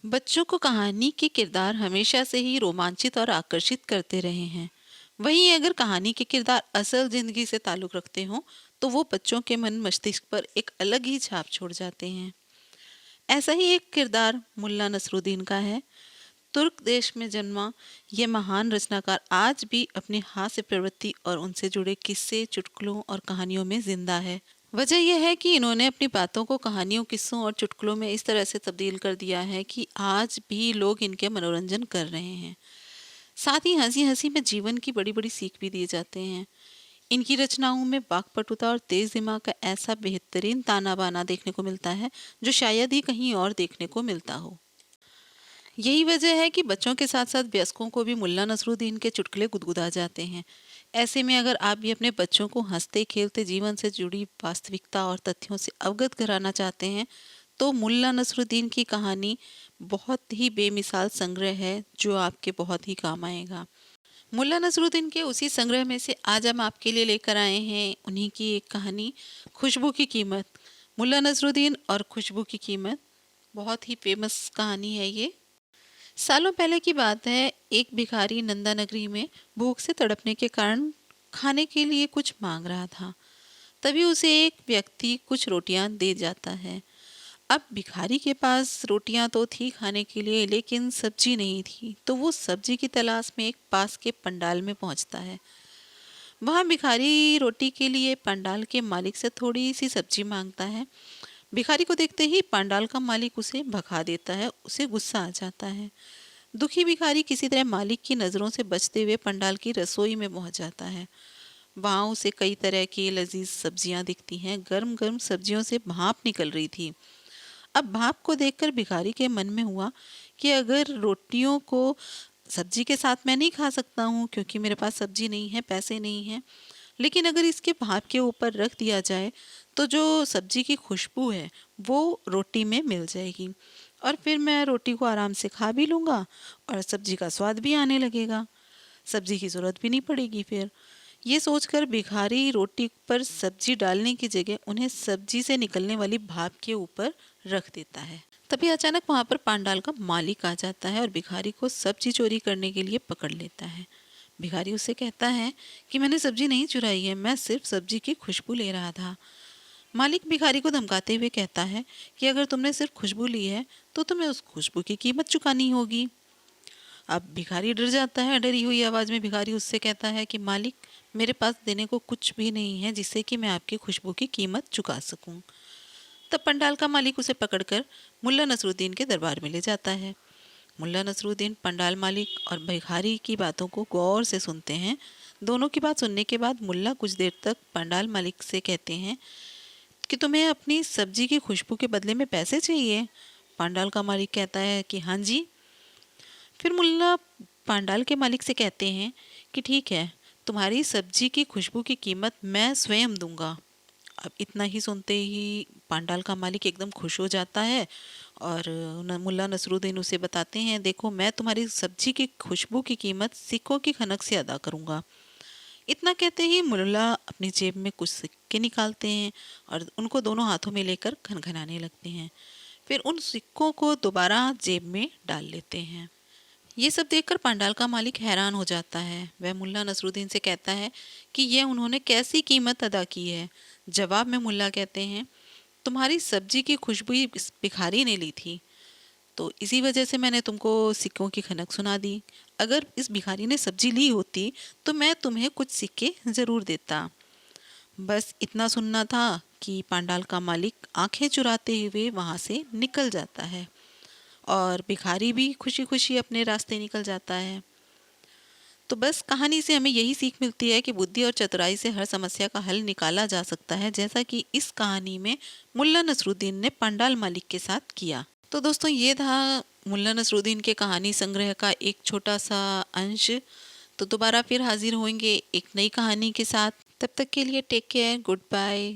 बच्चों को कहानी के किरदार हमेशा से ही रोमांचित और आकर्षित करते रहे हैं। वहीं अगर कहानी के किरदार असल जिंदगी से ताल्लुक रखते हों, तो वो बच्चों के मन मस्तिष्क पर एक अलग ही छाप छोड़ जाते हैं। ऐसा ही एक किरदार मुल्ला नसरुद्दीन का है। तुर्क देश में जन्मा यह महान रचनाकार आज भी अपनी हास्य प्रवृत्ति और उनसे जुड़े किस्से, चुटकुलों और कहानियों में जिंदा है। वजह यह है कि इन्होंने अपनी बातों को कहानियों, किस्सों और चुटकुलों में इस तरह से तब्दील कर दिया है कि आज भी लोग इनके मनोरंजन कर रहे हैं। साथ ही हंसी हंसी में जीवन की बड़ी बड़ी सीख भी दिए जाते हैं। इनकी रचनाओं में वाक्पटुता और तेज दिमाग का ऐसा बेहतरीन ताना बाना देखने को मिलता है जो शायद ही कहीं और देखने को मिलता हो। यही वजह है कि बच्चों के साथ साथ वयस्कों को भी मुल्ला नसरुद्दीन के चुटकुले गुदगुदा जाते हैं। ऐसे में अगर आप भी अपने बच्चों को हंसते खेलते जीवन से जुड़ी वास्तविकता और तथ्यों से अवगत कराना चाहते हैं, तो मुल्ला नसरुद्दीन की कहानी बहुत ही बेमिसाल संग्रह है जो आपके बहुत ही काम आएगा। मुल्ला नसरुद्दीन के उसी संग्रह में से आज हम आपके लिए लेकर आए हैं उन्हीं की एक कहानी, खुशबू की कीमत। मुल्ला नसरुद्दीन और खुशबू की कीमत बहुत ही फेमस कहानी है ये। सालों पहले की बात है। एक भिखारी नंदा नगरी में भूख से तड़पने के कारण खाने के लिए कुछ मांग रहा था। तभी उसे एक व्यक्ति कुछ रोटियां दे जाता है। अब भिखारी के पास रोटियां तो थी खाने के लिए, लेकिन सब्जी नहीं थी, तो वो सब्जी की तलाश में एक पास के पंडाल में पहुंचता है। वहां भिखारी रोटी के लिए पंडाल के मालिक से थोड़ी सी सब्जी मांगता है। भिखारी को देखते ही पंडाल का मालिक उसे भगा देता है। उसे गुस्सा आ जाता है। दुखी भिखारी किसी तरह मालिक की नज़रों से बचते हुए पंडाल की रसोई में पहुंच जाता है। वहाँ उसे कई तरह की लजीज सब्जियां दिखती हैं। गर्म गर्म सब्जियों से भाप निकल रही थी। अब भाप को देखकर भिखारी के मन में हुआ कि अगर रोटियों को सब्जी के साथ मैं नहीं खा सकता हूँ क्योंकि मेरे पास सब्जी नहीं है, पैसे नहीं हैं, लेकिन अगर इसके भाप के ऊपर रख दिया जाए तो जो सब्जी की खुशबू है वो रोटी में मिल जाएगी और फिर मैं रोटी को आराम से खा भी लूँगा और सब्जी का स्वाद भी आने लगेगा। सब्जी की ज़रूरत भी नहीं पड़ेगी फिर। ये सोचकर भिखारी रोटी पर सब्जी डालने की जगह उन्हें सब्जी से निकलने वाली भाप के ऊपर रख देता है। तभी अचानक वहाँ पर पांडाल का मालिक आ जाता है और भिखारी को सब्जी चोरी करने के लिए पकड़ लेता है। भिखारी उससे कहता है कि मैंने सब्जी नहीं चुराई है, मैं सिर्फ सब्जी की खुशबू ले रहा था। मालिक भिखारी को धमकाते हुए कहता है कि अगर तुमने सिर्फ खुशबू ली है तो तुम्हें उस खुशबू की कीमत चुकानी होगी। अब भिखारी डर जाता है। डरी हुई आवाज़ में भिखारी उससे कहता है कि मालिक, मेरे पास देने को कुछ भी नहीं है जिससे कि मैं आपकी खुशबू की कीमत चुका सकूं। तब पंडाल का मालिक उसे पकड़कर मुल्ला नसरुद्दीन के दरबार में ले जाता है। मुल्ला नसरुद्दीन पंडाल मालिक और भिखारी की बातों को गौर से सुनते हैं। दोनों की बात सुनने के बाद मुल्ला कुछ देर तक पंडाल मालिक से कहते हैं कि तुम्हें अपनी सब्जी की खुशबू के बदले में पैसे चाहिए। पंडाल का मालिक कहता है कि हाँ जी। फिर मुल्ला पंडाल के मालिक से कहते हैं कि ठीक है, तुम्हारी सब्जी की खुशबू की कीमत मैं स्वयं दूंगा। अब इतना ही सुनते ही पंडाल का मालिक एकदम खुश हो जाता है और मुल्ला नसरुद्दीन उसे बताते हैं, देखो मैं तुम्हारी सब्जी की खुशबू की कीमत सिक्कों की खनक से अदा करूंगा। इतना कहते ही मुल्ला अपनी जेब में कुछ सिक्के निकालते हैं और उनको दोनों हाथों में लेकर खनखनाने लगते हैं। फिर उन सिक्कों को दोबारा जेब में डाल लेते हैं। ये सब देखकर पंडाल का मालिक हैरान हो जाता है। वह मुल्ला नसरुद्दीन से कहता है कि यह उन्होंने कैसी कीमत अदा की है। जवाब में मुल्ला कहते हैं, तुम्हारी सब्जी की खुशबू इस भिखारी ने ली थी, तो इसी वजह से मैंने तुमको सिक्कों की खनक सुना दी। अगर इस भिखारी ने सब्जी ली होती तो मैं तुम्हें कुछ सिक्के ज़रूर देता। बस इतना सुनना था कि पंडाल का मालिक आंखें चुराते हुए वहाँ से निकल जाता है और भिखारी भी खुशी खुशी अपने रास्ते निकल जाता है। तो बस कहानी से हमें यही सीख मिलती है कि बुद्धि और चतुराई से हर समस्या का हल निकाला जा सकता है, जैसा कि इस कहानी में मुल्ला नसरुद्दीन ने पंडाल मालिक के साथ किया। तो दोस्तों, ये था मुल्ला नसरुद्दीन के कहानी संग्रह का एक छोटा सा अंश। तो दोबारा फिर हाजिर होंगे एक नई कहानी के साथ। तब तक के लिए टेक केयर, गुड बाय।